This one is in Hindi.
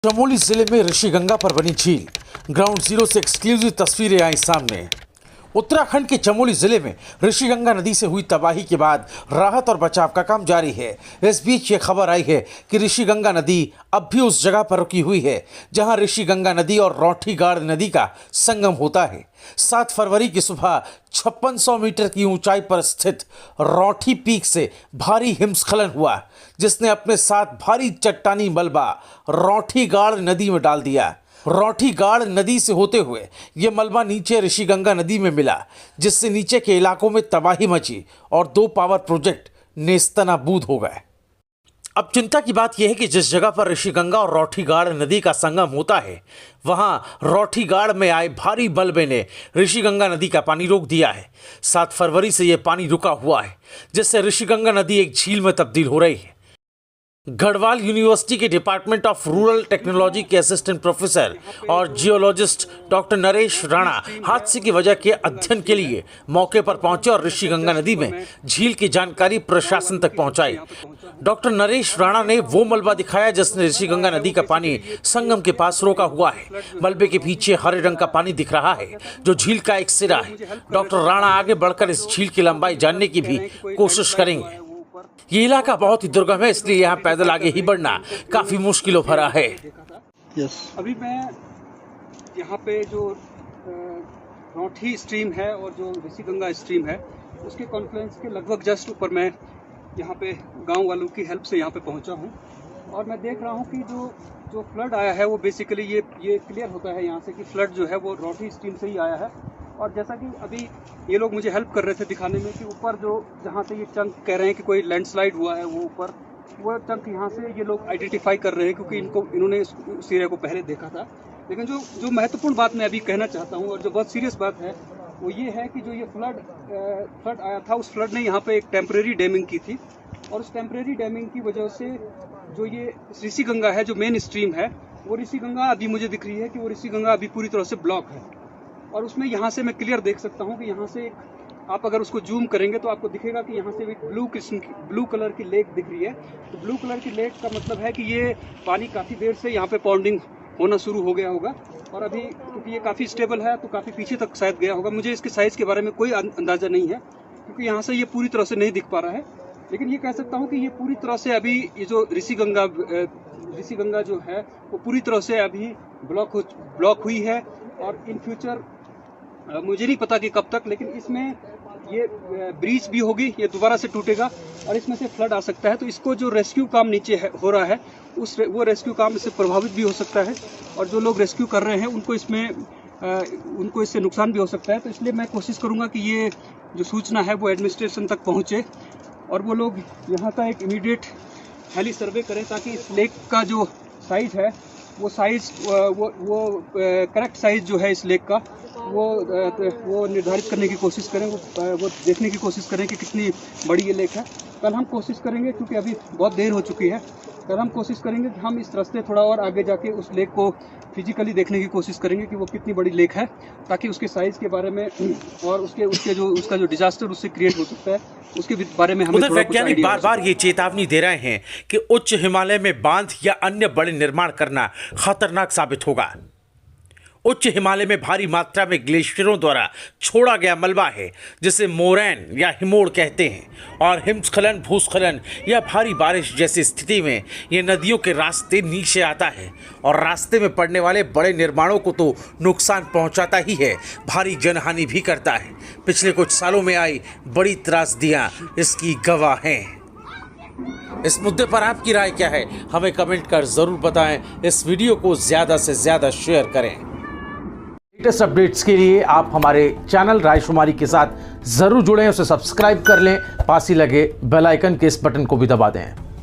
चमोली जिले में ऋषिगंगा पर बनी झील ग्राउंड जीरो से एक्सक्लूसिव तस्वीरें आई सामने। उत्तराखंड के चमोली जिले में ऋषिगंगा नदी से हुई तबाही के बाद राहत और बचाव का काम जारी है। इस बीच ये खबर आई है कि ऋषिगंगा नदी अब भी उस जगह पर रुकी हुई है जहां ऋषिगंगा नदी और रौठीगाड़ नदी का संगम होता है। 7 फरवरी की सुबह 5600 मीटर की ऊंचाई पर स्थित रौठी पीक से भारी हिमस्खलन हुआ, जिसने अपने साथ भारी चट्टानी मलबा रौठीगाड़ नदी में डाल दिया। रौठीगाड़ नदी से होते हुए ये मलबा नीचे ऋषिगंगा नदी में मिला, जिससे नीचे के इलाकों में तबाही मची और 2 पावर प्रोजेक्ट नेस्तनाबूद हो गए। अब चिंता की बात यह है कि जिस जगह पर ऋषिगंगा और रौठीगाड़ नदी का संगम होता है, वहां रौठीगाड़ में आए भारी मलबे ने ऋषिगंगा नदी का पानी रोक दिया है। 7 फरवरी से यह पानी रुका हुआ है, जिससे ऋषिगंगा नदी एक झील में तब्दील हो रही है। गढ़वाल यूनिवर्सिटी के डिपार्टमेंट ऑफ रूरल टेक्नोलॉजी के असिस्टेंट प्रोफेसर और जियोलॉजिस्ट डॉक्टर नरेश राणा हादसे की वजह के अध्ययन के लिए मौके पर पहुंचे और ऋषिगंगा नदी में झील की जानकारी प्रशासन तक पहुंचाई। डॉक्टर नरेश राणा ने वो मलबा दिखाया जिसने ऋषिगंगा नदी का पानी संगम के पास रोका हुआ है। मलबे के पीछे हरे रंग का पानी दिख रहा है जो झील का एक सिरा है। डॉक्टर राणा आगे बढ़कर इस झील की लंबाई जानने की भी कोशिश करेंगे। ये इलाका बहुत ही दुर्गम है, इसलिए यहाँ पैदल आगे ही बढ़ना काफी मुश्किलों भरा है। अभी मैं यहाँ पे जो रौठी स्ट्रीम है और जो ऋषिगंगा स्ट्रीम है उसके कॉन्फ्लुएंस के लगभग जस्ट ऊपर मैं यहाँ पे गांव वालों की हेल्प से यहाँ पे पहुँचा हूँ और मैं देख रहा हूँ कि जो फ्लड आया है वो बेसिकली ये क्लियर होता है यहाँ से कि फ्लड जो है वो रौठी स्ट्रीम से ही आया है। और जैसा कि अभी ये लोग मुझे हेल्प कर रहे थे दिखाने में कि ऊपर जो जहाँ से ये चंक कह रहे हैं कि कोई लैंडस्लाइड हुआ है, वो ऊपर वो चंक यहाँ से ये लोग आइडेंटिफाई कर रहे हैं क्योंकि इन्होंने इस एरिया को पहले देखा था। लेकिन जो महत्वपूर्ण बात मैं अभी कहना चाहता हूँ और जो बहुत सीरियस बात है वो ये है कि जो ये फ्लड आया था, उस फ्लड ने यहाँ पे एक टेम्परेरी डैमिंग की थी और उस टेम्परेरी डैमिंग की वजह से जो ये ऋषिगंगा है, जो मेन स्ट्रीम है, वो ऋषिगंगा अभी मुझे दिख रही है कि वो ऋषिगंगा अभी पूरी तरह से ब्लॉक है। और उसमें यहाँ से मैं क्लियर देख सकता हूँ कि यहाँ से आप अगर उसको जूम करेंगे तो आपको दिखेगा कि यहाँ से एक ब्लू कलर की लेक दिख रही है। तो ब्लू कलर की लेक का मतलब है कि ये पानी काफ़ी देर से यहाँ पे पॉन्डिंग होना शुरू हो गया होगा और अभी क्योंकि ये काफ़ी स्टेबल है तो काफ़ी पीछे तक शायद गया होगा। मुझे इसके साइज़ के बारे में कोई अंदाज़ा नहीं है क्योंकि यहाँ से ये पूरी तरह से नहीं दिख पा रहा है। लेकिन ये कह सकता हूँ कि ये पूरी तरह से अभी ये जो ऋषिगंगा जो है वो पूरी तरह से अभी ब्लॉक हुई है और इन फ्यूचर मुझे नहीं पता कि कब तक, लेकिन इसमें ये ब्रीच भी होगी, ये दोबारा से टूटेगा और इसमें से फ्लड आ सकता है। तो इसको जो रेस्क्यू काम नीचे हो रहा है वो रेस्क्यू काम इससे प्रभावित भी हो सकता है और जो लोग रेस्क्यू कर रहे हैं उनको इससे नुकसान भी हो सकता है। तो इसलिए मैं कोशिश करूंगा कि ये जो सूचना है वो एडमिनिस्ट्रेशन तक पहुंचे और वो लोग यहाँ का एक इमीडिएट हेली सर्वे करें ताकि इस लेक का जो साइज है वो साइज वो करेक्ट साइज जो है इस लेक का वो निर्धारित करने की कोशिश करें, वो देखने की कोशिश करें कि कितनी बड़ी ये लेक है। कल हम कोशिश करेंगे, क्योंकि अभी बहुत देर हो चुकी है, कल हम कोशिश करेंगे कि हम इस रास्ते थोड़ा और आगे जाके उस लेक को फिजिकली देखने की कोशिश करेंगे कि वो कितनी बड़ी लेक है, ताकि उसके साइज़ के बारे में और उसका जो डिजास्टर उससे क्रिएट हो सकता है उसके बारे में हमें वैज्ञानिक बार बार ये चेतावनी दे रहे हैं कि उच्च हिमालय में बांध या अन्य बड़े निर्माण करना खतरनाक साबित होगा। उच्च हिमालय में भारी मात्रा में ग्लेशियरों द्वारा छोड़ा गया मलबा है जिसे मोरैन या हिमोड़ कहते हैं और हिमस्खलन, भूस्खलन या भारी बारिश जैसी स्थिति में ये नदियों के रास्ते नीचे आता है और रास्ते में पड़ने वाले बड़े निर्माणों को तो नुकसान पहुंचाता ही है, भारी जनहानि भी करता है। पिछले कुछ सालों में आई बड़ी त्रासदियां इसकी गवाह हैं। इस मुद्दे पर आपकी राय क्या है, हमें कमेंट कर जरूर बताएं। इस वीडियो को ज़्यादा से ज़्यादा शेयर करें। लेटेस्ट अपडेट्स के लिए आप हमारे चैनल रायशुमारी के साथ जरूर जुड़ें, उसे सब्सक्राइब कर लें, पास ही लगे बेल आइकन के इस बटन को भी दबा दें।